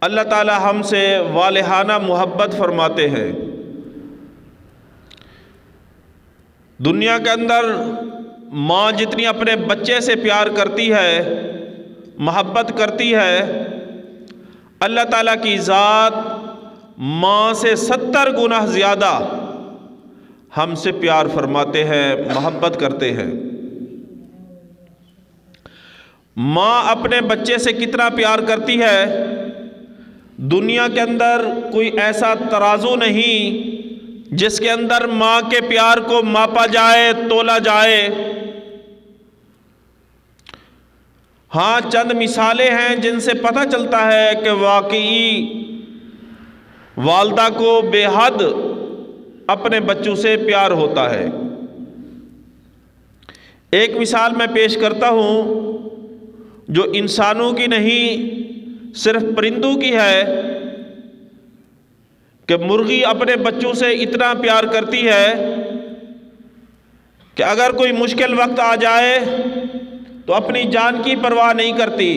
اللہ تعالی ہم سے والہانہ محبت فرماتے ہیں۔ دنیا کے اندر ماں جتنی اپنے بچے سے پیار کرتی ہے، محبت کرتی ہے، اللہ تعالیٰ کی ذات ماں سے 70 گنا زیادہ ہم سے پیار فرماتے ہیں، محبت کرتے ہیں۔ ماں اپنے بچے سے کتنا پیار کرتی ہے، دنیا کے اندر کوئی ایسا ترازو نہیں جس کے اندر ماں کے پیار کو ماپا جائے، تولا جائے۔ ہاں چند مثالیں ہیں جن سے پتہ چلتا ہے کہ واقعی والدہ کو بے حد اپنے بچوں سے پیار ہوتا ہے۔ ایک مثال میں پیش کرتا ہوں جو انسانوں کی نہیں صرف پرندوں کی ہے کہ مرغی اپنے بچوں سے اتنا پیار کرتی ہے کہ اگر کوئی مشکل وقت آ جائے تو اپنی جان کی پرواہ نہیں کرتی۔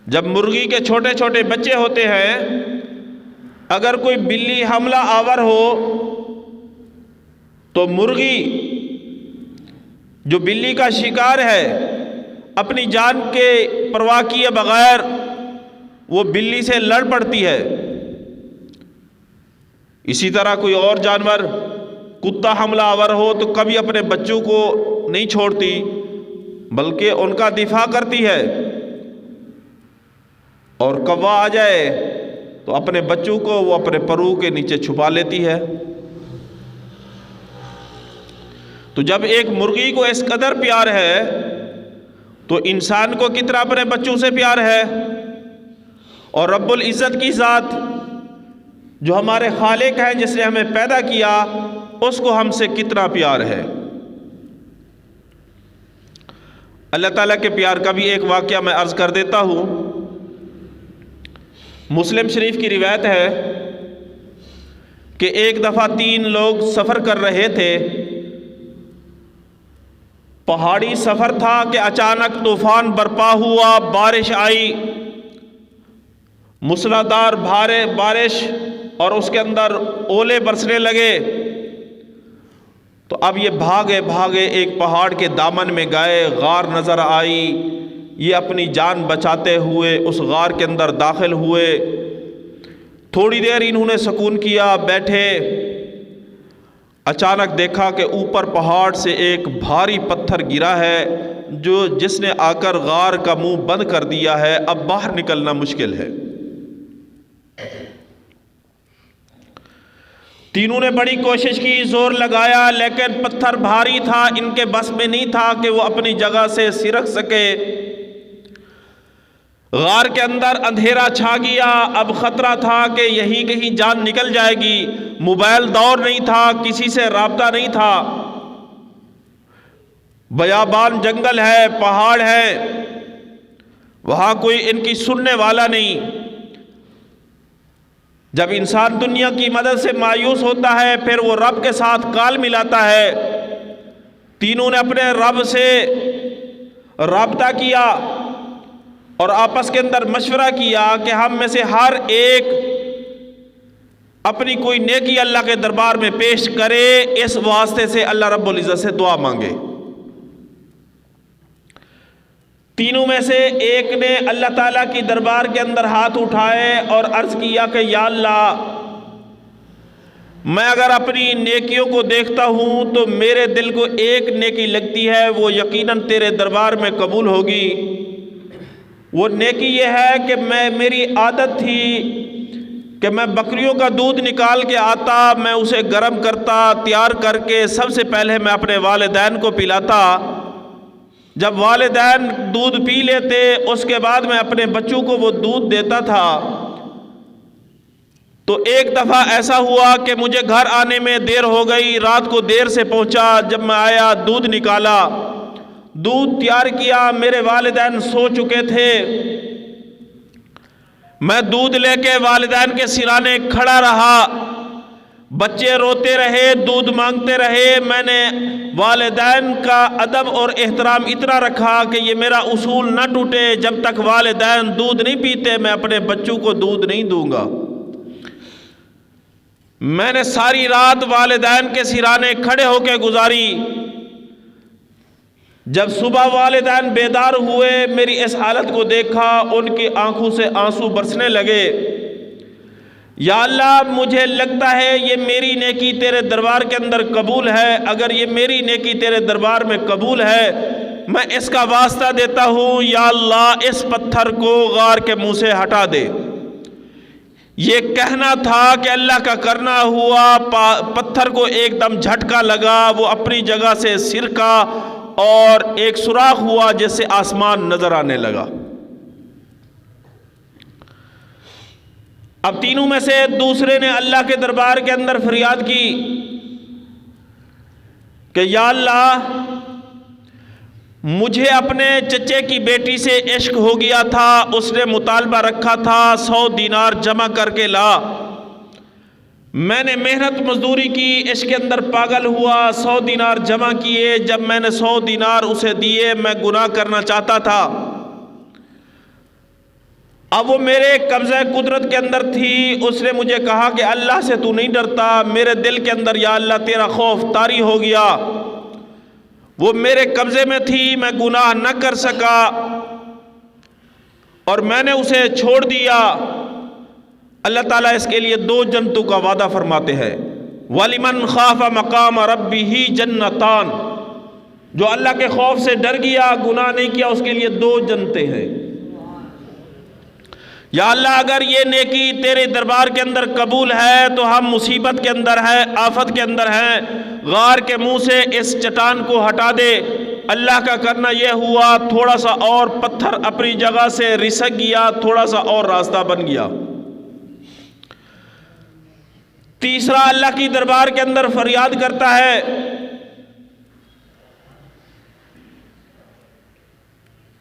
جب مرغی کے چھوٹے چھوٹے بچے ہوتے ہیں، اگر کوئی بلی حملہ آور ہو تو مرغی جو بلی کا شکار ہے اپنی جان کے پرواہ کیے بغیر وہ بلی سے لڑ پڑتی ہے۔ اسی طرح کوئی اور جانور کتا حملہ آور ہو تو کبھی اپنے بچوں کو نہیں چھوڑتی بلکہ ان کا دفاع کرتی ہے، اور کوا آ جائے تو اپنے بچوں کو وہ اپنے پرو کے نیچے چھپا لیتی ہے۔ تو جب ایک مرغی کو اس قدر پیار ہے تو انسان کو کتنا اپنے بچوں سے پیار ہے، اور رب العزت کی ذات جو ہمارے خالق ہیں، جس نے ہمیں پیدا کیا، اس کو ہم سے کتنا پیار ہے۔ اللہ تعالیٰ کے پیار کا بھی ایک واقعہ میں عرض کر دیتا ہوں۔ مسلم شریف کی روایت ہے کہ ایک دفعہ 3 لوگ سفر کر رہے تھے، پہاڑی سفر تھا کہ اچانک طوفان برپا ہوا، بارش آئی، موسلادھار بارش، اور اس کے اندر اولے برسنے لگے۔ تو اب یہ بھاگے ایک پہاڑ کے دامن میں گئے، غار نظر آئی، یہ اپنی جان بچاتے ہوئے اس غار کے اندر داخل ہوئے۔ تھوڑی دیر انہوں نے سکون کیا، بیٹھے، اچانک دیکھا کہ اوپر پہاڑ سے ایک بھاری پتھر گرا ہے جس نے آ کر غار کا منہ بند کر دیا ہے، اب باہر نکلنا مشکل ہے۔ تینوں نے بڑی کوشش کی، زور لگایا، لیکن پتھر بھاری تھا، ان کے بس میں نہیں تھا کہ وہ اپنی جگہ سے سرک سکے۔ غار کے اندر اندھیرا چھا گیا، اب خطرہ تھا کہ یہیں کہیں جان نکل جائے گی۔ موبائل دور نہیں تھا، کسی سے رابطہ نہیں تھا، بیابان جنگل ہے، پہاڑ ہے، وہاں کوئی ان کی سننے والا نہیں۔ جب انسان دنیا کی مدد سے مایوس ہوتا ہے پھر وہ رب کے ساتھ کال ملاتا ہے۔ تینوں نے اپنے رب سے رابطہ کیا اور آپس کے اندر مشورہ کیا کہ ہم میں سے ہر ایک اپنی کوئی نیکی اللہ کے دربار میں پیش کرے، اس واسطے سے اللہ رب العزت سے دعا مانگے۔ تینوں میں سے ایک نے اللہ تعالیٰ کی دربار کے اندر ہاتھ اٹھائے اور عرض کیا کہ یا اللہ، میں اگر اپنی نیکیوں کو دیکھتا ہوں تو میرے دل کو ایک نیکی لگتی ہے، وہ یقیناً تیرے دربار میں قبول ہوگی۔ وہ نیکی یہ ہے کہ میری عادت تھی کہ میں بکریوں کا دودھ نکال کے آتا، میں اسے گرم کرتا، تیار کر کے سب سے پہلے میں اپنے والدین کو پلاتا۔ جب والدین دودھ پی لیتے اس کے بعد میں اپنے بچوں کو وہ دودھ دیتا تھا۔ تو ایک دفعہ ایسا ہوا کہ مجھے گھر آنے میں دیر ہو گئی، رات کو دیر سے پہنچا، جب میں آیا دودھ نکالا، دودھ تیار کیا، میرے والدین سو چکے تھے۔ میں دودھ لے کے والدین کے سرانے کھڑا رہا، بچے روتے رہے، دودھ مانگتے رہے، میں نے والدین کا ادب اور احترام اتنا رکھا کہ یہ میرا اصول نہ ٹوٹے، جب تک والدین دودھ نہیں پیتے میں اپنے بچوں کو دودھ نہیں دوں گا۔ میں نے ساری رات والدین کے سرانے کھڑے ہو کے گزاری۔ جب صبح والدین بیدار ہوئے، میری اس حالت کو دیکھا، ان کی آنکھوں سے آنسو برسنے لگے۔ یا اللہ، مجھے لگتا ہے یہ میری نیکی تیرے دربار کے اندر قبول ہے۔ اگر یہ میری نیکی تیرے دربار میں قبول ہے، میں اس کا واسطہ دیتا ہوں، یا اللہ اس پتھر کو غار کے منہ سے ہٹا دے۔ یہ کہنا تھا کہ اللہ کا کرنا ہوا، پتھر کو ایک دم جھٹکا لگا، وہ اپنی جگہ سے سرکا اور ایک سوراخ ہوا جس سے آسمان نظر آنے لگا۔ اب تینوں میں سے دوسرے نے اللہ کے دربار کے اندر فریاد کی کہ یا اللہ، مجھے اپنے چچے کی بیٹی سے عشق ہو گیا تھا، اس نے مطالبہ رکھا تھا 100 دینار جمع کر کے لا، میں نے محنت مزدوری کی، اس کے اندر پاگل ہوا، 100 دینار جمع کیے، جب میں نے 100 دینار اسے دیے، میں گناہ کرنا چاہتا تھا، اب وہ میرے قبضہ قدرت کے اندر تھی، اس نے مجھے کہا کہ اللہ سے تو نہیں ڈرتا، میرے دل کے اندر یا اللہ تیرا خوف طاری ہو گیا، وہ میرے قبضے میں تھی، میں گناہ نہ کر سکا اور میں نے اسے چھوڑ دیا۔ اللہ تعالیٰ اس کے لیے 2 جنتوں کا وعدہ فرماتے ہیں، وَلِمَنْ خَافَ مَقَامَ رَبِّهِ جَنَّتَانِ، جو اللہ کے خوف سے ڈر گیا، گناہ نہیں کیا، اس کے لیے 2 جنتیں ہیں۔ یا اللہ، اگر یہ نیکی تیرے دربار کے اندر قبول ہے تو ہم مصیبت کے اندر ہیں، آفت کے اندر ہیں، غار کے منہ سے اس چٹان کو ہٹا دے۔ اللہ کا کرنا یہ ہوا، تھوڑا سا اور پتھر اپنی جگہ سے رسک گیا، تھوڑا سا اور راستہ بن گیا۔ تیسرا اللہ کی دربار کے اندر فریاد کرتا ہے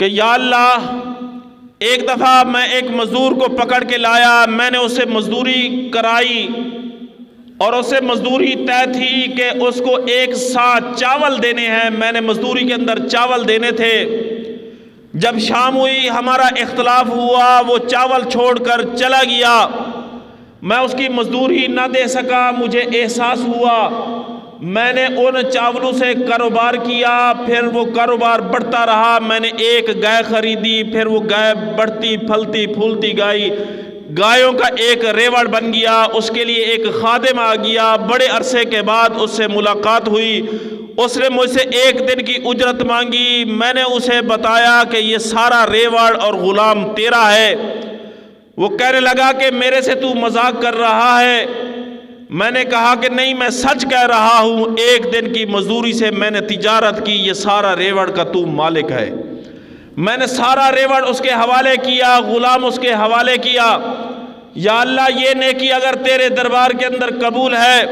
کہ یا اللہ، ایک دفعہ میں ایک مزدور کو پکڑ کے لایا، میں نے اسے مزدوری کرائی اور اسے مزدوری طے تھی کہ اس کو 1 سا چاول دینے ہیں، میں نے مزدوری کے اندر چاول دینے تھے۔ جب شام ہوئی ہمارا اختلاف ہوا، وہ چاول چھوڑ کر چلا گیا، میں اس کی مزدوری نہ دے سکا، مجھے احساس ہوا، میں نے ان چاولوں سے کاروبار کیا، پھر وہ کاروبار بڑھتا رہا، میں نے ایک گائے خریدی، پھر وہ گائے بڑھتی پھلتی پھولتی گایوں کا ایک ریوڑ بن گیا، اس کے لیے ایک خادم آ گیا، بڑے عرصے کے بعد اس سے ملاقات ہوئی، اس نے مجھ سے 1 دن کی اجرت مانگی، میں نے اسے بتایا کہ یہ سارا ریوڑ اور غلام تیرا ہے، وہ کہنے لگا کہ میرے سے تو مذاق کر رہا ہے، میں نے کہا کہ نہیں، میں سچ کہہ رہا ہوں، 1 دن کی مزدوری سے میں نے تجارت کی، یہ سارا ریوڑ کا تو مالک ہے۔ میں نے سارا ریوڑ اس کے حوالے کیا، غلام اس کے حوالے کیا۔ یا اللہ، یہ نیکی اگر تیرے دربار کے اندر قبول ہے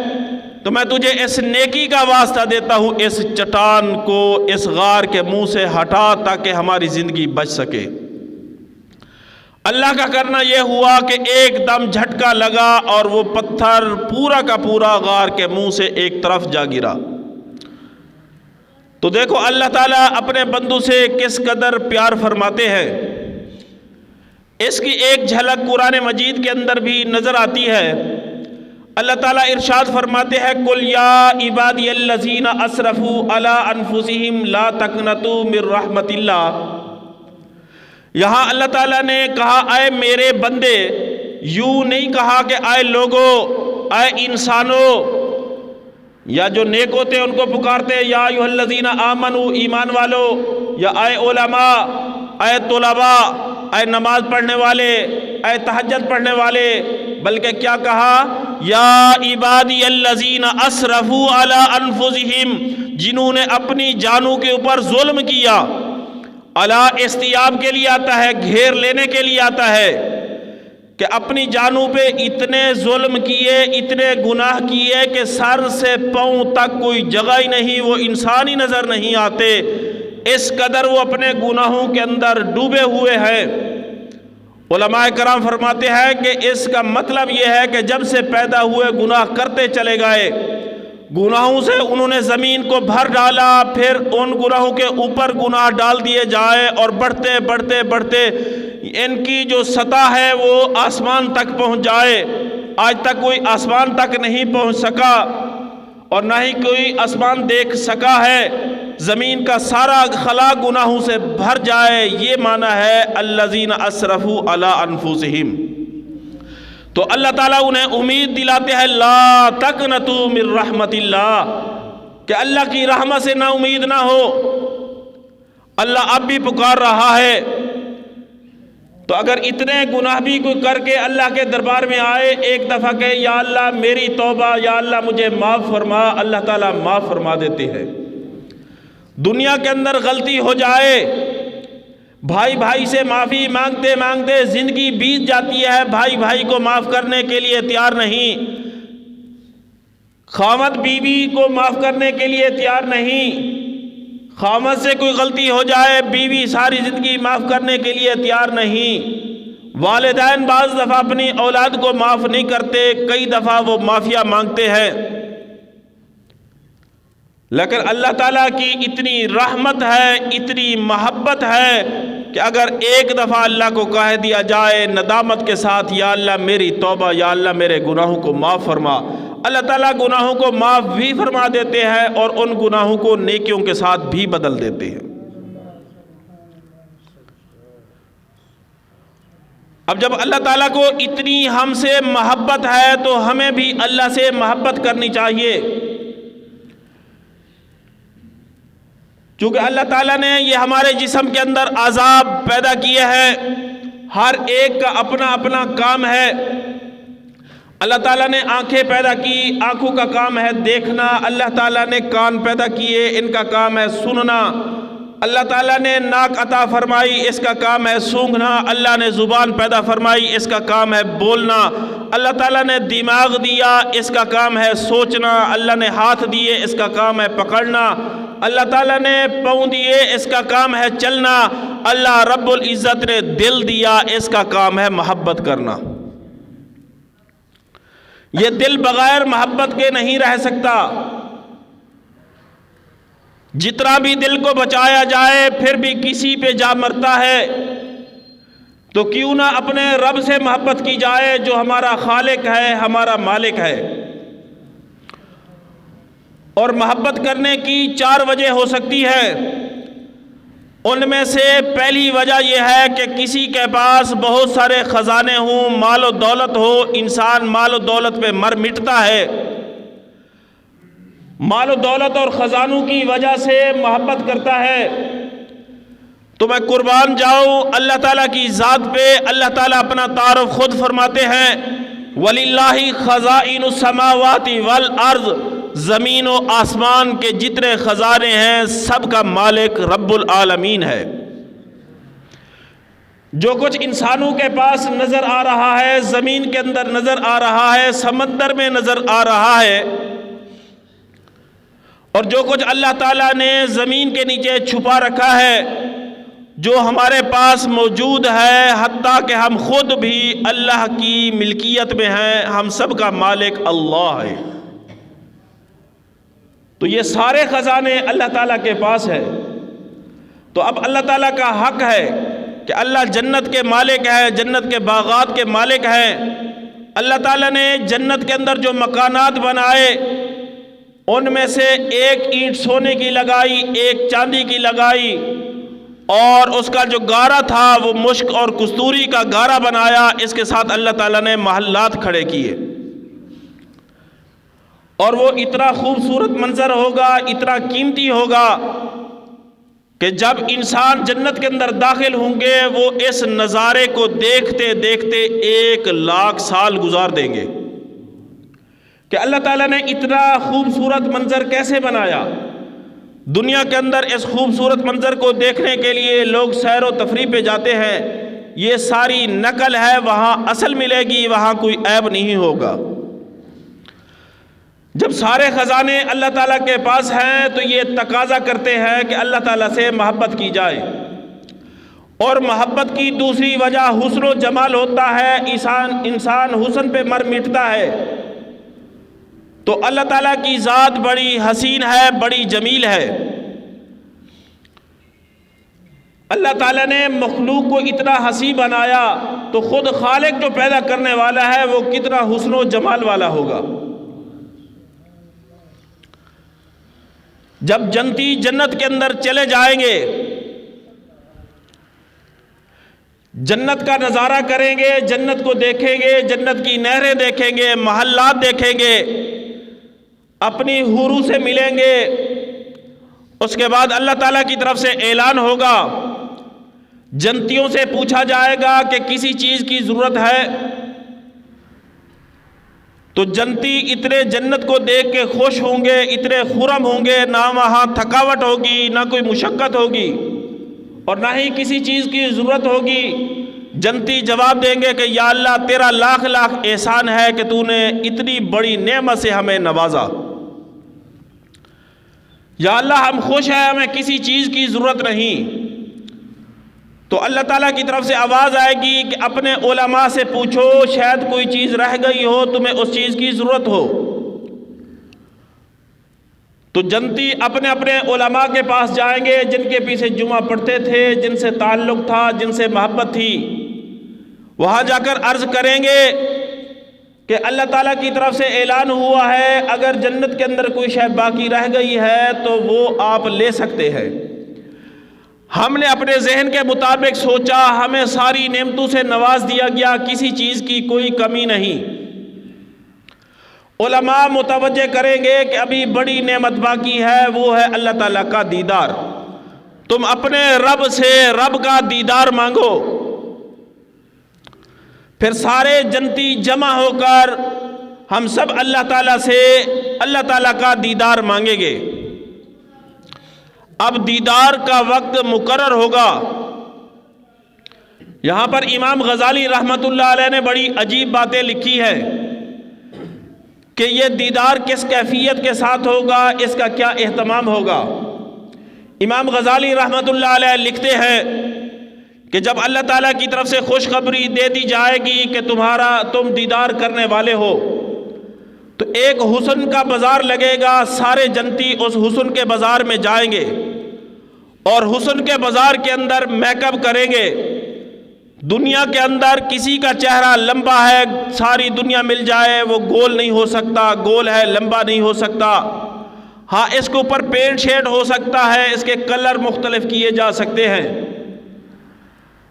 تو میں تجھے اس نیکی کا واسطہ دیتا ہوں، اس چٹان کو اس غار کے منہ سے ہٹا تاکہ ہماری زندگی بچ سکے۔ اللہ کا کرنا یہ ہوا کہ ایک دم جھٹکا لگا اور وہ پتھر پورا کا پورا غار کے منہ سے ایک طرف جا گرا۔ تو دیکھو اللہ تعالیٰ اپنے بندوں سے کس قدر پیار فرماتے ہیں، اس کی ایک جھلک قرآن مجید کے اندر بھی نظر آتی ہے۔ اللہ تعالیٰ ارشاد فرماتے ہیں، قُلْ يَا عِبَادِيَ الَّذِينَ أَسْرَفُوا عَلَىٰ أَنفُسِهِمْ لَا تَقْنَطُوا مِن رَحْمَةِ اللَّهِ۔ یہاں اللہ تعالیٰ نے کہا اے میرے بندے، یوں نہیں کہا کہ اے لوگو، اے انسانو، یا جو نیک ہوتے ہیں ان کو پکارتے یا ایھا الذین آمنوا، ایمان والو، یا اے علماء، اے طلباء، اے نماز پڑھنے والے، اے تہجد پڑھنے والے، بلکہ کیا کہا، یا عبادی الذین اسرفوا علی انفسہم، جنہوں نے اپنی جانوں کے اوپر ظلم کیا۔ علی استیاب کے لیے آتا ہے، گھیر لینے کے لیے آتا ہے، کہ اپنی جانوں پہ اتنے ظلم کیے، اتنے گناہ کیے کہ سر سے پاؤں تک کوئی جگہ ہی نہیں، وہ انسان ہی نظر نہیں آتے، اس قدر وہ اپنے گناہوں کے اندر ڈوبے ہوئے ہیں۔ علماء کرام فرماتے ہیں کہ اس کا مطلب یہ ہے کہ جب سے پیدا ہوئے گناہ کرتے چلے گئے، گناہوں سے انہوں نے زمین کو بھر ڈالا، پھر ان گناہوں کے اوپر گناہ ڈال دیے جائے، اور بڑھتے بڑھتے بڑھتے ان کی جو سطح ہے وہ آسمان تک پہنچ جائے۔ آج تک کوئی آسمان تک نہیں پہنچ سکا اور نہ ہی کوئی آسمان دیکھ سکا ہے، زمین کا سارا خلا گناہوں سے بھر جائے، یہ معنی ہے الذین اسرفوا علی انفسہم۔ تو اللہ تعالیٰ انہیں امید دلاتے ہیں لا تقنطوا من رحمت اللہ، کہ اللہ کی رحمت سے نا امید نہ ہو۔ اللہ اب بھی پکار رہا ہے۔ تو اگر اتنے گناہ بھی کوئی کر کے اللہ کے دربار میں آئے، ایک دفعہ کہ یا اللہ میری توبہ، یا اللہ مجھے معاف فرما، اللہ تعالیٰ معاف فرما دیتے ہیں۔ دنیا کے اندر غلطی ہو جائے، بھائی بھائی سے معافی مانگتے مانگتے زندگی بیت جاتی ہے، بھائی بھائی کو معاف کرنے کے لیے تیار نہیں، خاوند بیوی کو معاف کرنے کے لیے تیار نہیں، خاوند سے کوئی غلطی ہو جائے بیوی ساری زندگی معاف کرنے کے لیے تیار نہیں، والدین بعض دفعہ اپنی اولاد کو معاف نہیں کرتے، کئی دفعہ وہ معافیا مانگتے ہیں۔ لیکن اللہ تعالیٰ کی اتنی رحمت ہے، اتنی محبت ہے کہ اگر ایک دفعہ اللہ کو کہہ دیا جائے ندامت کے ساتھ یا اللہ میری توبہ، یا اللہ میرے گناہوں کو معاف فرما، اللہ تعالیٰ گناہوں کو معاف بھی فرما دیتے ہیں اور ان گناہوں کو نیکیوں کے ساتھ بھی بدل دیتے ہیں۔ اب جب اللہ تعالیٰ کو اتنی ہم سے محبت ہے تو ہمیں بھی اللہ سے محبت کرنی چاہیے، چونکہ اللہ تعالیٰ نے یہ ہمارے جسم کے اندر عذاب پیدا کیے ہیں، ہر ایک کا اپنا اپنا کام ہے۔ اللہ تعالیٰ نے آنکھیں پیدا کی، آنکھوں کا کام ہے دیکھنا، اللہ تعالیٰ نے کان پیدا کیے، ان کا کام ہے سننا، اللہ تعالیٰ نے ناک عطا فرمائی، اس کا کام ہے سونگھنا، اللہ نے زبان پیدا فرمائی، اس کا کام ہے بولنا، اللہ تعالیٰ نے دماغ دیا، اس کا کام ہے سوچنا، اللہ نے ہاتھ دیے، اس کا کام ہے پکڑنا، اللہ تعالیٰ نے پاؤں دیے، اس کا کام ہے چلنا، اللہ رب العزت نے دل دیا، اس کا کام ہے محبت کرنا۔ یہ دل بغیر محبت کے نہیں رہ سکتا۔ جتنا بھی دل کو بچایا جائے پھر بھی کسی پہ جا مرتا ہے، تو کیوں نہ اپنے رب سے محبت کی جائے جو ہمارا خالق ہے، ہمارا مالک ہے۔ اور محبت کرنے کی 4 وجہ ہو سکتی ہے، ان میں سے پہلی وجہ یہ ہے کہ کسی کے پاس بہت سارے خزانے ہوں، مال و دولت ہو، انسان مال و دولت پہ مر مٹتا ہے، مال و دولت اور خزانوں کی وجہ سے محبت کرتا ہے۔ تو میں قربان جاؤں اللہ تعالیٰ کی ذات پہ، اللہ تعالیٰ اپنا تعارف خود فرماتے ہیں وَلِلَّهِ خَزَائِنُ السَّمَاوَاتِ وَالْأَرْضِ، زمین و آسمان کے جتنے خزانے ہیں سب کا مالک رب العالمین ہے۔ جو کچھ انسانوں کے پاس نظر آ رہا ہے، زمین کے اندر نظر آ رہا ہے، سمندر میں نظر آ رہا ہے، اور جو کچھ اللہ تعالیٰ نے زمین کے نیچے چھپا رکھا ہے، جو ہمارے پاس موجود ہے، حتیٰ کہ ہم خود بھی اللہ کی ملکیت میں ہیں، ہم سب کا مالک اللہ ہے۔ تو یہ سارے خزانے اللہ تعالیٰ کے پاس ہے۔ تو اب اللہ تعالیٰ کا حق ہے کہ اللہ جنت کے مالک ہے، جنت کے باغات کے مالک ہیں۔ اللہ تعالیٰ نے جنت کے اندر جو مکانات بنائے ان میں سے ایک اینٹ سونے کی لگائی، ایک چاندی کی لگائی، اور اس کا جو گارا تھا وہ مشک اور کستوری کا گارا بنایا، اس کے ساتھ اللہ تعالیٰ نے محلات کھڑے کیے، اور وہ اتنا خوبصورت منظر ہوگا، اتنا قیمتی ہوگا کہ جب انسان جنت کے اندر داخل ہوں گے وہ اس نظارے کو دیکھتے دیکھتے 1,00,000 سال گزار دیں گے کہ اللہ تعالیٰ نے اتنا خوبصورت منظر کیسے بنایا۔ دنیا کے اندر اس خوبصورت منظر کو دیکھنے کے لیے لوگ سیر و تفریح پہ جاتے ہیں، یہ ساری نقل ہے، وہاں اصل ملے گی، وہاں کوئی عیب نہیں ہوگا۔ جب سارے خزانے اللہ تعالیٰ کے پاس ہیں تو یہ تقاضا کرتے ہیں کہ اللہ تعالیٰ سے محبت کی جائے، اور محبت کی دوسری وجہ حسن و جمال ہوتا ہے، انسان حسن پہ مر مٹتا ہے۔ تو اللہ تعالیٰ کی ذات بڑی حسین ہے، بڑی جمیل ہے۔ اللہ تعالیٰ نے مخلوق کو اتنا حسین بنایا تو خود خالق جو پیدا کرنے والا ہے وہ کتنا حسن و جمال والا ہوگا۔ جب جنتی جنت کے اندر چلے جائیں گے، جنت کا نظارہ کریں گے، جنت کو دیکھیں گے، جنت کی نہریں دیکھیں گے، محلات دیکھیں گے، اپنی حوروں سے ملیں گے۔ اس کے بعد اللہ تعالیٰ کی طرف سے اعلان ہوگا، جنتیوں سے پوچھا جائے گا کہ کسی چیز کی ضرورت ہے؟ تو جنتی اتنے جنت کو دیکھ کے خوش ہوں گے، اتنے خرم ہوں گے، نہ وہاں تھکاوٹ ہوگی، نہ کوئی مشقت ہوگی، اور نہ ہی کسی چیز کی ضرورت ہوگی۔ جنتی جواب دیں گے کہ یا اللہ تیرا لاکھ لاکھ احسان ہے کہ تو نے اتنی بڑی نعمت سے ہمیں نوازا۔ یا اللہ ہم خوش ہیں، ہمیں کسی چیز کی ضرورت نہیں۔ تو اللہ تعالیٰ کی طرف سے آواز آئے گی کہ اپنے علماء سے پوچھو، شاید کوئی چیز رہ گئی ہو، تمہیں اس چیز کی ضرورت ہو۔ تو جنتی اپنے اپنے علماء کے پاس جائیں گے، جن کے پیچھے جمعہ پڑھتے تھے، جن سے تعلق تھا، جن سے محبت تھی۔ وہاں جا کر عرض کریں گے کہ اللہ تعالیٰ کی طرف سے اعلان ہوا ہے، اگر جنت کے اندر کوئی شے باقی رہ گئی ہے تو وہ آپ لے سکتے ہیں۔ ہم نے اپنے ذہن کے مطابق سوچا، ہمیں ساری نعمتوں سے نواز دیا گیا، کسی چیز کی کوئی کمی نہیں۔ علماء متوجہ کریں گے کہ ابھی بڑی نعمت باقی ہے، وہ ہے اللہ تعالیٰ کا دیدار۔ تم اپنے رب سے رب کا دیدار مانگو۔ پھر سارے جنتی جمع ہو کر ہم سب اللہ تعالیٰ سے اللہ تعالیٰ کا دیدار مانگیں گے۔ اب دیدار کا وقت مقرر ہوگا۔ یہاں پر امام غزالی رحمت اللہ علیہ نے بڑی عجیب باتیں لکھی ہیں کہ یہ دیدار کس کیفیت کے ساتھ ہوگا، اس کا کیا اہتمام ہوگا۔ امام غزالی رحمت اللہ علیہ لکھتے ہیں کہ جب اللہ تعالیٰ کی طرف سے خوشخبری دے دی جائے گی کہ تم دیدار کرنے والے ہو، تو ایک حسن کا بازار لگے گا، سارے جنتی اس حسن کے بازار میں جائیں گے اور حسن کے بازار کے اندر میک اپ کریں گے۔ دنیا کے اندر کسی کا چہرہ لمبا ہے، ساری دنیا مل جائے وہ گول نہیں ہو سکتا، گول ہے لمبا نہیں ہو سکتا۔ ہاں اس کے اوپر پینٹ شیڈ ہو سکتا ہے، اس کے کلر مختلف کیے جا سکتے ہیں۔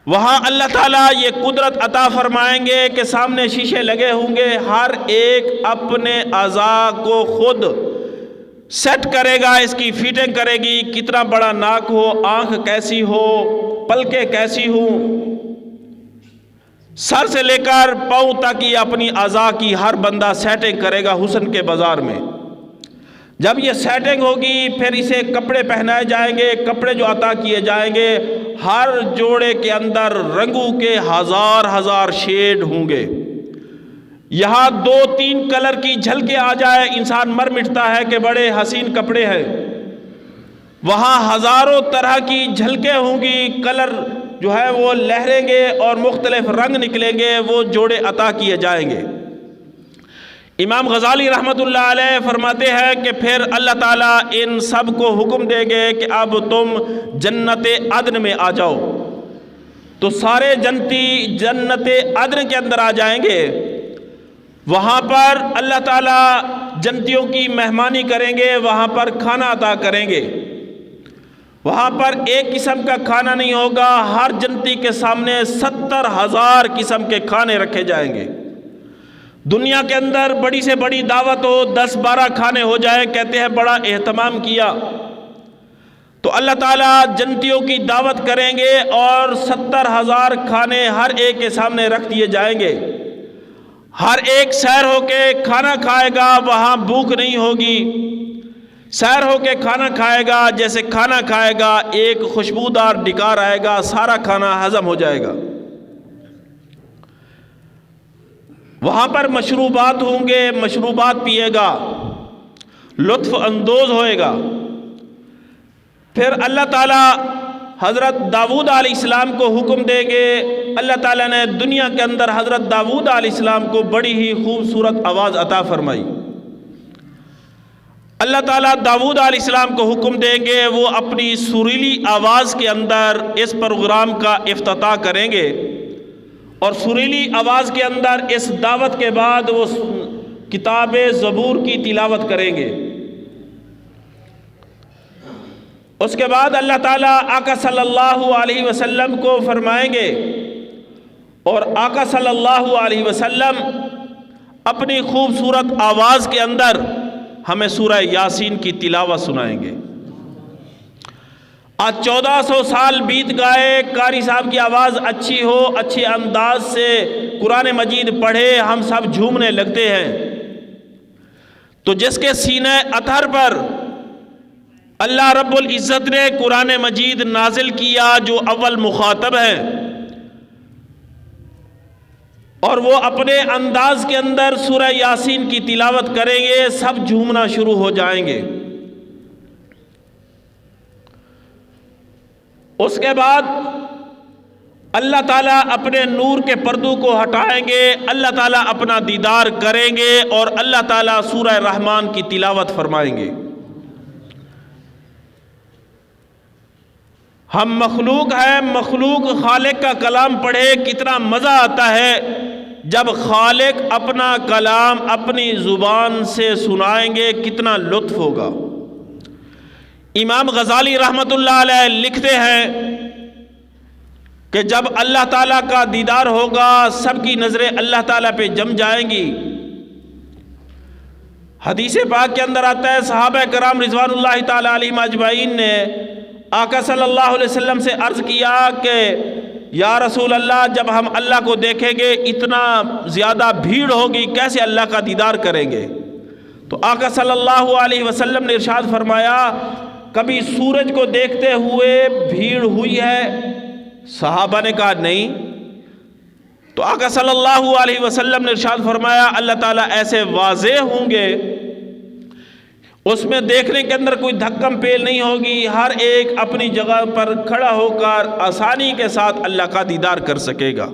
وہاں اللہ تعالیٰ یہ قدرت عطا فرمائیں گے کہ سامنے شیشے لگے ہوں گے، ہر ایک اپنے اعضاء کو خود سیٹ کرے گا، اس کی فیٹنگ کرے گی، کتنا بڑا ناک ہو، آنکھ کیسی ہو، پلکیں کیسی ہوں، سر سے لے کر پاؤں تک یہ اپنی اعضاء کی ہر بندہ سیٹنگ کرے گا حسن کے بازار میں۔ جب یہ سیٹنگ ہوگی پھر اسے کپڑے پہنائے جائیں گے، کپڑے جو عطا کیے جائیں گے، ہر جوڑے کے اندر رنگوں کے ہزار ہزار شیڈ ہوں گے۔ یہاں 2-3 کلر کی جھلکیں آ جائے انسان مر مٹتا ہے کہ بڑے حسین کپڑے ہیں۔ وہاں ہزاروں طرح کی جھلکیں ہوں گی، کلر جو ہے وہ لہریں گے اور مختلف رنگ نکلیں گے، وہ جوڑے عطا کیے جائیں گے۔ امام غزالی رحمت اللہ علیہ فرماتے ہیں کہ پھر اللہ تعالیٰ ان سب کو حکم دے گے کہ اب تم جنت عدن میں آ جاؤ۔ تو سارے جنتی جنت عدن کے اندر آ جائیں گے۔ وہاں پر اللہ تعالیٰ جنتیوں کی مہمانی کریں گے، وہاں پر کھانا عطا کریں گے۔ وہاں پر ایک قسم کا کھانا نہیں ہوگا، ہر جنتی کے سامنے 70,000 قسم کے کھانے رکھے جائیں گے۔ دنیا کے اندر بڑی سے بڑی دعوت ہو، 10-12 کھانے ہو جائے، کہتے ہیں بڑا اہتمام کیا۔ تو اللہ تعالیٰ جنتیوں کی دعوت کریں گے اور 70,000 کھانے ہر ایک کے سامنے رکھ دیے جائیں گے۔ ہر ایک سیر ہو کے کھانا کھائے گا، وہاں بھوک نہیں ہوگی۔ سیر ہو کے کھانا کھائے گا، جیسے کھانا کھائے گا ایک خوشبودار ڈکار آئے گا، سارا کھانا ہضم ہو جائے گا۔ وہاں پر مشروبات ہوں گے، مشروبات پیے گا، لطف اندوز ہوئے گا۔ پھر اللہ تعالیٰ حضرت داؤد علیہ السلام کو حکم دیں گے، اللہ تعالیٰ نے دنیا کے اندر حضرت داؤد علیہ السلام کو بڑی ہی خوبصورت آواز عطا فرمائی۔ اللہ تعالیٰ داؤد علیہ السلام کو حکم دیں گے، وہ اپنی سریلی آواز کے اندر اس پروگرام کا افتتاح کریں گے، اور سریلی آواز کے اندر اس دعوت کے بعد وہ کتاب زبور کی تلاوت کریں گے۔ اس کے بعد اللہ تعالیٰ آقا صلی اللہ علیہ وسلم کو فرمائیں گے، اور آقا صلی اللہ علیہ وسلم اپنی خوبصورت آواز کے اندر ہمیں سورہ یاسین کی تلاوت سنائیں گے۔ آج 1400 سال بیت گئے، قاری صاحب کی آواز اچھی ہو، اچھے انداز سے قرآن مجید پڑھے، ہم سب جھومنے لگتے ہیں۔ تو جس کے سینہ اطہر پر اللہ رب العزت نے قرآن مجید نازل کیا، جو اول مخاطب ہے، اور وہ اپنے انداز کے اندر سورہ یاسین کی تلاوت کریں گے، سب جھومنا شروع ہو جائیں گے۔ اس کے بعد اللہ تعالیٰ اپنے نور کے پردوں کو ہٹائیں گے، اللہ تعالیٰ اپنا دیدار کریں گے، اور اللہ تعالیٰ سورہ رحمان کی تلاوت فرمائیں گے۔ ہم مخلوق ہیں، مخلوق خالق کا کلام پڑھے، کتنا مزہ آتا ہے جب خالق اپنا کلام اپنی زبان سے سنائیں گے، کتنا لطف ہوگا۔ امام غزالی رحمۃ اللہ علیہ لکھتے ہیں کہ جب اللہ تعالیٰ کا دیدار ہوگا، سب کی نظریں اللہ تعالیٰ پہ جم جائیں گی۔ حدیث پاک کے اندر آتا ہے، صحابہ کرام رضوان اللہ تعالیٰ علیہم اجمعین نے آقا صلی اللہ علیہ وسلم سے عرض کیا کہ یا رسول اللہ، جب ہم اللہ کو دیکھیں گے اتنا زیادہ بھیڑ ہوگی، کیسے اللہ کا دیدار کریں گے؟ تو آقا صلی اللہ علیہ وسلم نے ارشاد فرمایا، کبھی سورج کو دیکھتے ہوئے بھیڑ ہوئی ہے؟ صحابہ نے کہا نہیں۔ تو آقا صلی اللہ علیہ وسلم نے ارشاد فرمایا، اللہ تعالیٰ ایسے واضح ہوں گے، اس میں دیکھنے کے اندر کوئی دھکم پیل نہیں ہوگی، ہر ایک اپنی جگہ پر کھڑا ہو کر آسانی کے ساتھ اللہ کا دیدار کر سکے گا۔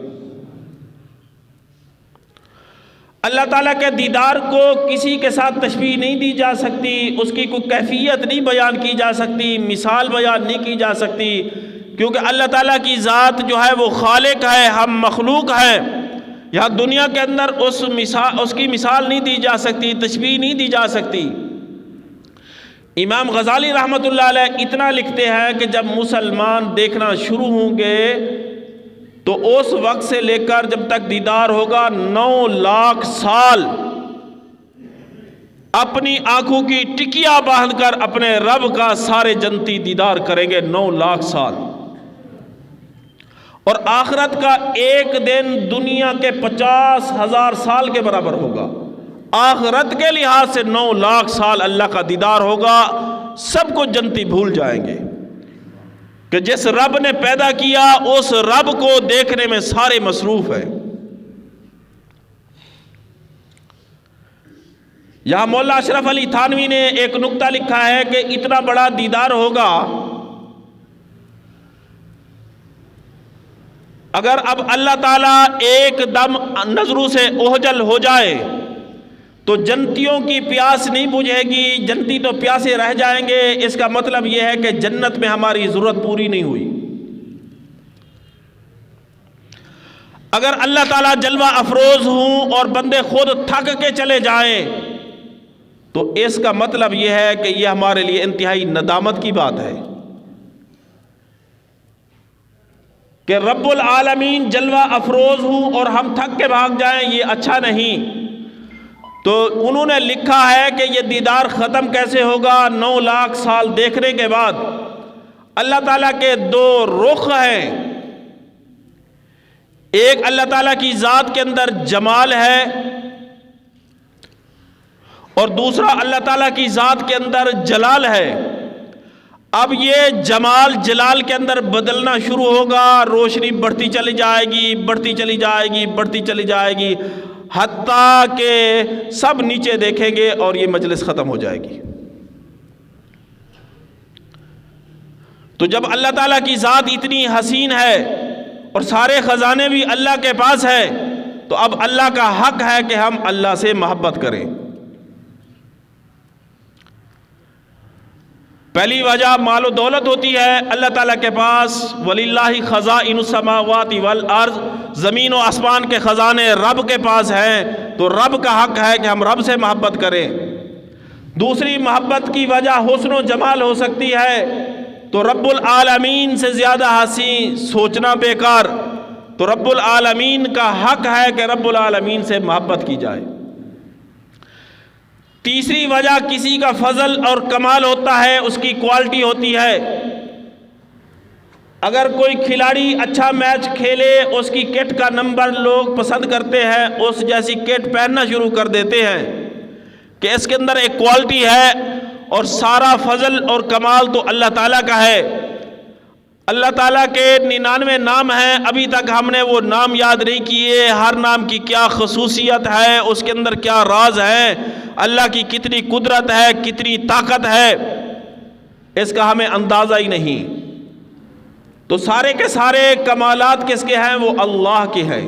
اللہ تعالیٰ کے دیدار کو کسی کے ساتھ تشبیہ نہیں دی جا سکتی، اس کی کوئی کیفیت نہیں بیان کی جا سکتی، مثال بیان نہیں کی جا سکتی، کیونکہ اللہ تعالیٰ کی ذات جو ہے وہ خالق ہے، ہم مخلوق ہیں۔ یہاں دنیا کے اندر اس کی مثال نہیں دی جا سکتی، تشبیہ نہیں دی جا سکتی۔ امام غزالی رحمۃ اللہ علیہ اتنا لکھتے ہیں کہ جب مسلمان دیکھنا شروع ہوں گے تو اس وقت سے لے کر جب تک دیدار ہوگا 9 لاکھ سال اپنی آنکھوں کی ٹکیا باندھ کر اپنے رب کا سارے جنتی دیدار کریں گے، 9 لاکھ سال۔ اور آخرت کا ایک دن دنیا کے 50,000 سال کے برابر ہوگا۔ آخرت کے لحاظ سے 9 لاکھ سال اللہ کا دیدار ہوگا، سب کو جنتی بھول جائیں گے کہ جس رب نے پیدا کیا اس رب کو دیکھنے میں سارے مصروف ہیں۔ یہاں مولا اشرف علی تھانوی نے ایک نکتہ لکھا ہے کہ اتنا بڑا دیدار ہوگا، اگر اب اللہ تعالیٰ ایک دم نظروں سے اوجھل ہو جائے تو جنتیوں کی پیاس نہیں بجھے گی، جنتی تو پیاسے رہ جائیں گے۔ اس کا مطلب یہ ہے کہ جنت میں ہماری ضرورت پوری نہیں ہوئی۔ اگر اللہ تعالیٰ جلوہ افروز ہوں اور بندے خود تھک کے چلے جائیں تو اس کا مطلب یہ ہے کہ یہ ہمارے لیے انتہائی ندامت کی بات ہے کہ رب العالمین جلوہ افروز ہوں اور ہم تھک کے بھاگ جائیں، یہ اچھا نہیں۔ تو انہوں نے لکھا ہے کہ یہ دیدار ختم کیسے ہوگا؟ 9 لاکھ سال دیکھنے کے بعد اللہ تعالیٰ کے 2 رخ ہیں، ایک اللہ تعالیٰ کی ذات کے اندر جمال ہے اور دوسرا اللہ تعالیٰ کی ذات کے اندر جلال ہے۔ اب یہ جمال جلال کے اندر بدلنا شروع ہوگا، روشنی بڑھتی چلی جائے گی، بڑھتی چلی جائے گی، بڑھتی چلی جائے گی، حتیٰ کہ سب نیچے دیکھیں گے اور یہ مجلس ختم ہو جائے گی۔ تو جب اللہ تعالیٰ کی ذات اتنی حسین ہے اور سارے خزانے بھی اللہ کے پاس ہے تو اب اللہ کا حق ہے کہ ہم اللہ سے محبت کریں۔ پہلی وجہ مال و دولت ہوتی ہے اللہ تعالیٰ کے پاس، وَلِلَّهِ خَزَائِنُ السَّمَاوَاتِ وَالْأَرْضِ، زمین و آسمان کے خزانے رب کے پاس ہیں، تو رب کا حق ہے کہ ہم رب سے محبت کریں۔ دوسری محبت کی وجہ حسن و جمال ہو سکتی ہے، تو رب العالمین سے زیادہ حسین سوچنا بیکار، تو رب العالمین کا حق ہے کہ رب العالمین سے محبت کی جائے۔ تیسری وجہ کسی کا فضل اور کمال ہوتا ہے، اس کی کوالٹی ہوتی ہے۔ اگر کوئی کھلاڑی اچھا میچ کھیلے، اس کی کٹ کا نمبر لوگ پسند کرتے ہیں، اس جیسی کٹ پہننا شروع کر دیتے ہیں کہ اس کے اندر ایک کوالٹی ہے، اور سارا فضل اور کمال تو اللہ تعالیٰ کا ہے۔ اللہ تعالیٰ کے 99 نام ہیں، ابھی تک ہم نے وہ نام یاد نہیں کیے، ہر نام کی کیا خصوصیت ہے، اس کے اندر کیا راز ہے، اللہ کی کتنی قدرت ہے، کتنی طاقت ہے، اس کا ہمیں اندازہ ہی نہیں۔ تو سارے کے سارے کمالات کس کے ہیں؟ وہ اللہ کے ہیں۔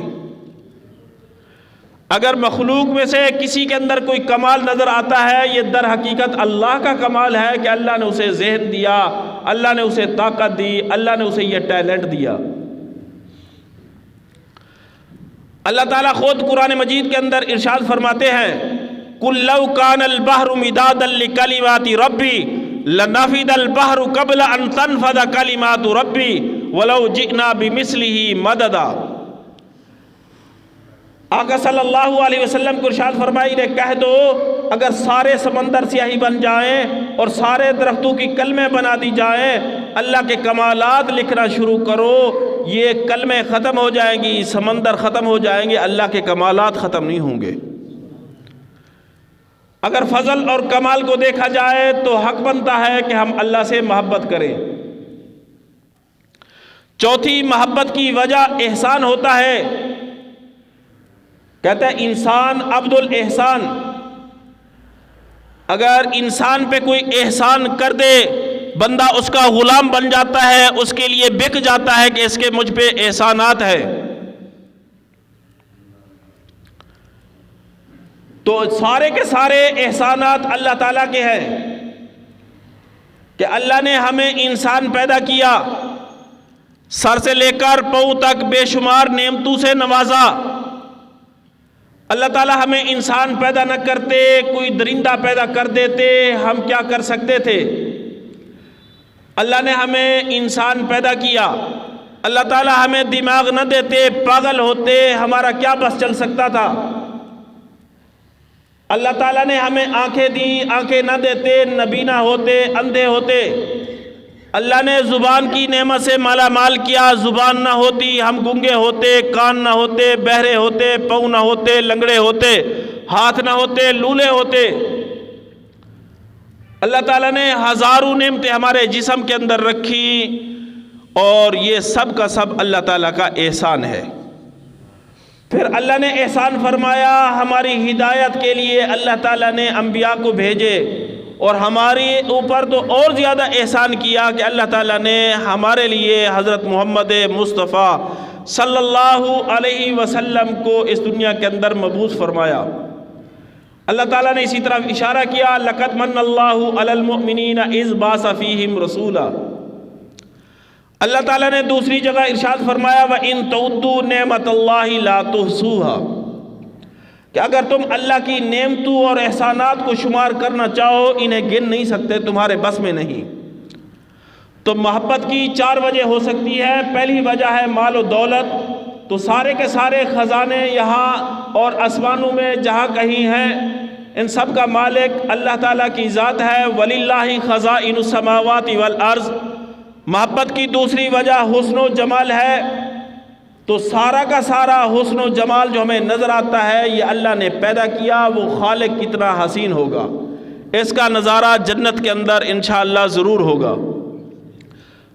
اگر مخلوق میں سے کسی کے اندر کوئی کمال نظر آتا ہے، یہ در حقیقت اللہ کا کمال ہے کہ اللہ نے اسے ذہن دیا، اللہ نے اسے طاقت دی، اللہ نے اسے یہ ٹیلنٹ دیا۔ اللہ تعالیٰ خود قرآن مجید کے اندر ارشاد فرماتے ہیں، قُلْ لَوْ كَانَ الْبَحْرُ مِدَادًا لِكَلِمَاتِ رَبِّي لَنَفِدَ الْبَحْرُ قَبْلَ أَن تَنْفَدَ كَلِمَاتُ رَبِّي وَلَوْ جِئْنَا بِمِثْلِهِ مَدَدًا۔ آقا صلی اللہ علیہ وسلم کو ارشاد فرمائی نے کہہ دو، اگر سارے سمندر سیاہی بن جائیں اور سارے درختوں کی کلمیں بنا دی جائیں، اللہ کے کمالات لکھنا شروع کرو، یہ کلمیں ختم ہو جائیں گی، سمندر ختم ہو جائیں گے، اللہ کے کمالات ختم نہیں ہوں گے۔ اگر فضل اور کمال کو دیکھا جائے تو حق بنتا ہے کہ ہم اللہ سے محبت کریں۔ چوتھی محبت کی وجہ احسان ہوتا ہے۔ کہتا ہے انسان عبد الاحسان، اگر انسان پہ کوئی احسان کر دے بندہ اس کا غلام بن جاتا ہے، اس کے لیے بک جاتا ہے کہ اس کے مجھ پہ احسانات ہیں۔ تو سارے کے سارے احسانات اللہ تعالیٰ کے ہیں کہ اللہ نے ہمیں انسان پیدا کیا، سر سے لے کر پاؤں تک بے شمار نعمتوں سے نوازا۔ اللہ تعالیٰ ہمیں انسان پیدا نہ کرتے، کوئی درندہ پیدا کر دیتے، ہم کیا کر سکتے تھے؟ اللہ نے ہمیں انسان پیدا کیا، اللہ تعالیٰ ہمیں دماغ نہ دیتے، پاگل ہوتے، ہمارا کیا بس چل سکتا تھا؟ اللہ تعالیٰ نے ہمیں آنکھیں دی، آنکھیں نہ دیتے، نابینا ہوتے، اندھے ہوتے۔ اللہ نے زبان کی نعمت سے مالا مال کیا، زبان نہ ہوتی ہم گنگے ہوتے، کان نہ ہوتے بہرے ہوتے، پاؤں نہ ہوتے لنگڑے ہوتے، ہاتھ نہ ہوتے لولے ہوتے۔ اللہ تعالیٰ نے ہزاروں نعمتیں ہمارے جسم کے اندر رکھی، اور یہ سب کا سب اللہ تعالیٰ کا احسان ہے۔ پھر اللہ نے احسان فرمایا، ہماری ہدایت کے لیے اللہ تعالیٰ نے انبیاء کو بھیجے، اور ہمارے اوپر تو اور زیادہ احسان کیا کہ اللہ تعالیٰ نے ہمارے لیے حضرت محمد مصطفیٰ صلی اللہ علیہ وسلم کو اس دنیا کے اندر مبعوث فرمایا۔ اللہ تعالیٰ نے اسی طرح اشارہ کیا، لَقَدْ مَنَّ اللَّهُ عَلَى الْمُؤْمِنِينَ إِذْ بَعَثَ فِيهِمْ رَسُولًا۔ اللہ تعالیٰ نے دوسری جگہ ارشاد فرمایا، وَإِن تَعُدُّوا نِعْمَةَ اللَّهِ لَا تُحْصُوهَا، کہ اگر تم اللہ کی نعمتوں اور احسانات کو شمار کرنا چاہو انہیں گن نہیں سکتے، تمہارے بس میں نہیں۔ تو محبت کی 4 وجہ ہو سکتی ہے۔ پہلی وجہ ہے مال و دولت، تو سارے کے سارے خزانے یہاں اور آسمانوں میں جہاں کہیں ہیں، ان سب کا مالک اللہ تعالیٰ کی ذات ہے۔ وَلِلَّهِ خَزَائِنُ السَّمَاوَاتِ وَالْأَرْضِ۔ محبت کی دوسری وجہ حسن و جمال ہے، تو سارا کا سارا حسن و جمال جو ہمیں نظر آتا ہے یہ اللہ نے پیدا کیا، وہ خالق کتنا حسین ہوگا، اس کا نظارہ جنت کے اندر انشاءاللہ ضرور ہوگا۔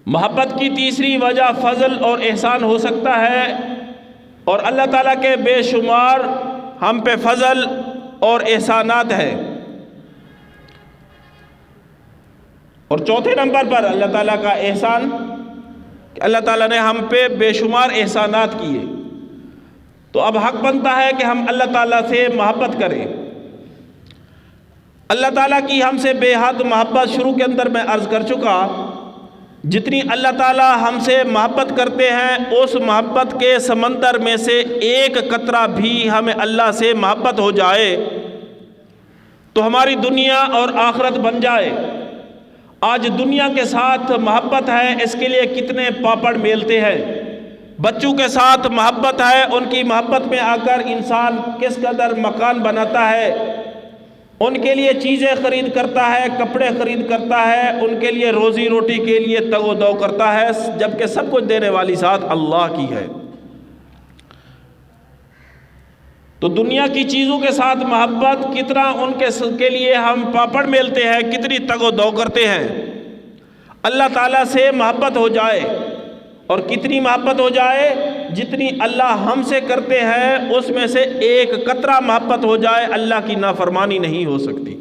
محبت کی تیسری وجہ فضل اور احسان ہو سکتا ہے، اور اللہ تعالیٰ کے بے شمار ہم پہ فضل اور احسانات ہیں۔ اور چوتھے نمبر پر اللہ تعالیٰ کا احسان کہ اللہ تعالیٰ نے ہم پہ بے شمار احسانات کیے، تو اب حق بنتا ہے کہ ہم اللہ تعالیٰ سے محبت کریں۔ اللہ تعالیٰ کی ہم سے بے حد محبت شروع کے اندر میں عرض کر چکا، جتنی اللہ تعالیٰ ہم سے محبت کرتے ہیں اس محبت کے سمندر میں سے ایک قطرہ بھی ہمیں اللہ سے محبت ہو جائے تو ہماری دنیا اور آخرت بن جائے۔ آج دنیا کے ساتھ محبت ہے، اس کے لیے کتنے پاپڑ میلتے ہیں، بچوں کے ساتھ محبت ہے، ان کی محبت میں آ کر انسان کس قدر مکان بناتا ہے، ان کے لیے چیزیں خرید کرتا ہے، کپڑے خرید کرتا ہے، ان کے لیے روزی روٹی کے لیے تگ و دو کرتا ہے، جبکہ سب کچھ دینے والی ذات اللہ کی ہے۔ تو دنیا کی چیزوں کے ساتھ محبت کتنا ان کے لیے ہم پاپڑ میلتے ہیں، کتنی تگ و دو کرتے ہیں۔ اللہ تعالیٰ سے محبت ہو جائے، اور کتنی محبت ہو جائے، جتنی اللہ ہم سے کرتے ہیں اس میں سے ایک قطرہ محبت ہو جائے، اللہ کی نافرمانی نہیں ہو سکتی۔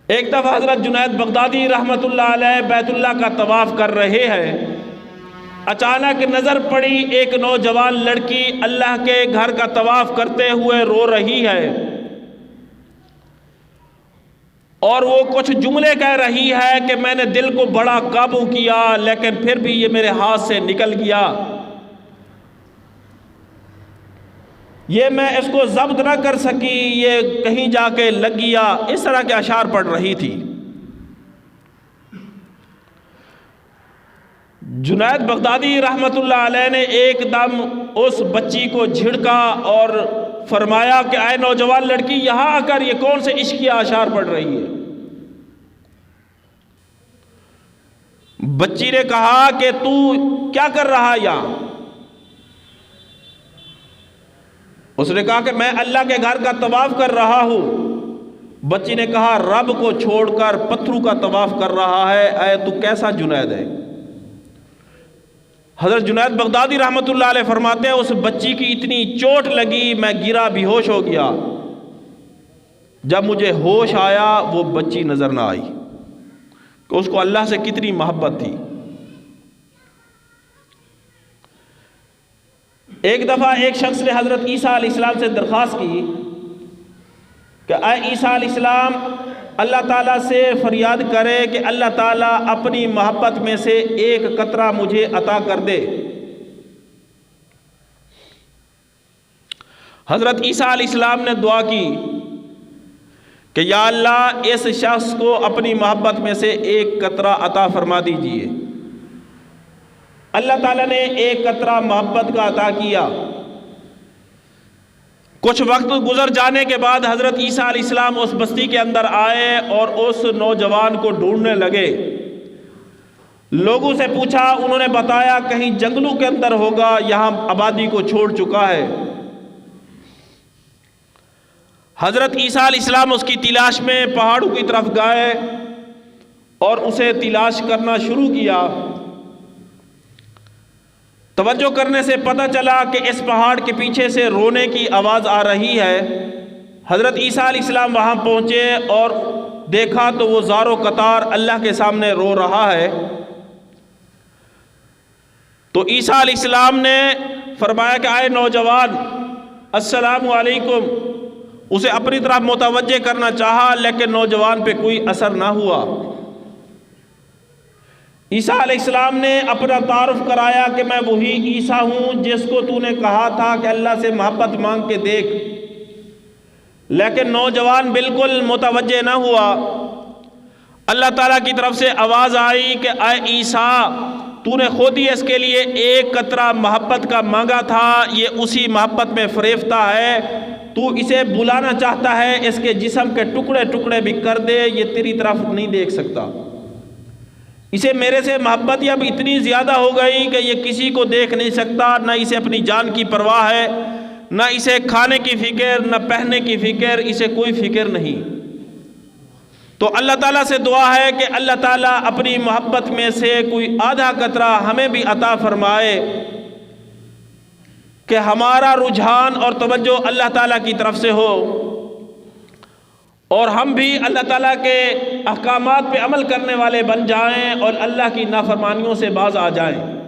ایک دفعہ حضرت جنید بغدادی رحمت اللہ علیہ بیت اللہ کا طواف کر رہے ہیں، اچانک نظر پڑی ایک نوجوان لڑکی اللہ کے گھر کا طواف کرتے ہوئے رو رہی ہے، اور وہ کچھ جملے کہہ رہی ہے کہ میں نے دل کو بڑا قابو کیا لیکن پھر بھی یہ میرے ہاتھ سے نکل گیا، یہ میں اس کو ضبط نہ کر سکی، یہ کہیں جا کے لگ گیا، اس طرح کے اشعار پڑھ رہی تھی۔ جنید بغدادی رحمت اللہ علیہ نے ایک دم اس بچی کو جھڑکا اور فرمایا کہ اے نوجوان لڑکی، یہاں آ کر یہ کون سے عشق کے اشعار پڑھ رہی ہے؟ بچی نے کہا کہ تو کیا کر رہا یہاں؟ اس نے کہا کہ میں اللہ کے گھر کا طواف کر رہا ہوں۔ بچی نے کہا رب کو چھوڑ کر پتھروں کا طواف کر رہا ہے، اے تو کیسا جنید ہے؟ حضرت جنید بغدادی رحمت اللہ علیہ فرماتے ہیں اس بچی کی اتنی چوٹ لگی میں گرا بے ہوش ہو گیا، جب مجھے ہوش آیا وہ بچی نظر نہ آئی کہ اس کو اللہ سے کتنی محبت تھی۔ ایک دفعہ ایک شخص نے حضرت عیسیٰ علیہ السلام سے درخواست کی کہ اے عیسیٰ علیہ السلام، اللہ تعالیٰ سے فریاد کرے کہ اللہ تعالیٰ اپنی محبت میں سے ایک قطرہ مجھے عطا کر دے۔ حضرت عیسیٰ علیہ السلام نے دعا کی کہ یا اللہ اس شخص کو اپنی محبت میں سے ایک قطرہ عطا فرما دیجئے۔ اللہ تعالیٰ نے ایک قطرہ محبت کا عطا کیا۔ کچھ وقت گزر جانے کے بعد حضرت عیسیٰ علیہ السلام اس بستی کے اندر آئے اور اس نوجوان کو ڈھونڈنے لگے۔ لوگوں سے پوچھا، انہوں نے بتایا کہیں جنگلوں کے اندر ہوگا، یہاں آبادی کو چھوڑ چکا ہے۔ حضرت عیسیٰ علیہ السلام اس کی تلاش میں پہاڑوں کی طرف گئے اور اسے تلاش کرنا شروع کیا۔ توجہ کرنے سے پتہ چلا کہ اس پہاڑ کے پیچھے سے رونے کی آواز آ رہی ہے۔ حضرت عیسیٰ علیہ السلام وہاں پہنچے اور دیکھا تو وہ زار و قطار اللہ کے سامنے رو رہا ہے۔ تو عیسیٰ علیہ السلام نے فرمایا کہ اے نوجوان السلام علیکم، اسے اپنی طرف متوجہ کرنا چاہا لیکن نوجوان پہ کوئی اثر نہ ہوا۔ عیسیٰ علیہ السلام نے اپنا تعارف کرایا کہ میں وہی عیسیٰ ہوں جس کو تو نے کہا تھا کہ اللہ سے محبت مانگ کے دیکھ، لیکن نوجوان بالکل متوجہ نہ ہوا۔ اللہ تعالیٰ کی طرف سے آواز آئی کہ اے عیسیٰ، تو نے خود ہی اس کے لیے ایک قطرہ محبت کا مانگا تھا، یہ اسی محبت میں فریفتہ ہے، تو اسے بلانا چاہتا ہے، اس کے جسم کے ٹکڑے ٹکڑے بھی کر دے، یہ تیری طرف نہیں دیکھ سکتا۔ اسے میرے سے محبت اب اتنی زیادہ ہو گئی کہ یہ کسی کو دیکھ نہیں سکتا، نہ اسے اپنی جان کی پرواہ ہے، نہ اسے کھانے کی فکر، نہ پہننے کی فکر، اسے کوئی فکر نہیں۔ تو اللہ تعالیٰ سے دعا ہے کہ اللہ تعالیٰ اپنی محبت میں سے کوئی آدھا قطرہ ہمیں بھی عطا فرمائے کہ ہمارا رجحان اور توجہ اللہ تعالیٰ کی طرف سے ہو، اور ہم بھی اللہ تعالیٰ کے احکامات پہ عمل کرنے والے بن جائیں اور اللہ کی نافرمانیوں سے باز آ جائیں۔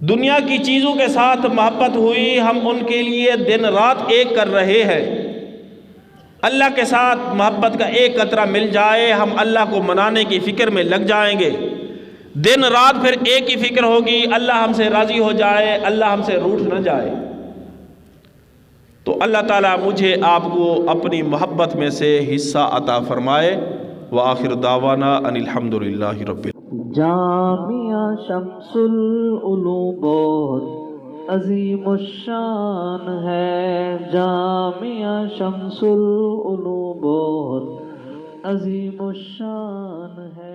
دنیا کی چیزوں کے ساتھ محبت ہوئی، ہم ان کے لیے دن رات ایک کر رہے ہیں۔ اللہ کے ساتھ محبت کا ایک قطرہ مل جائے، ہم اللہ کو منانے کی فکر میں لگ جائیں گے۔ دن رات پھر ایک ہی فکر ہوگی، اللہ ہم سے راضی ہو جائے، اللہ ہم سے روٹھ نہ جائے۔ تو اللہ تعالیٰ مجھے آپ کو اپنی محبت میں سے حصہ عطا فرمائے۔ وآخر دعوانا ان الحمد للہ رب العالمین۔ جامعہ شمس العلوم بہت عظیم الشان ہے، جامعہ شمس العلوم بہت عظیم الشان ہے۔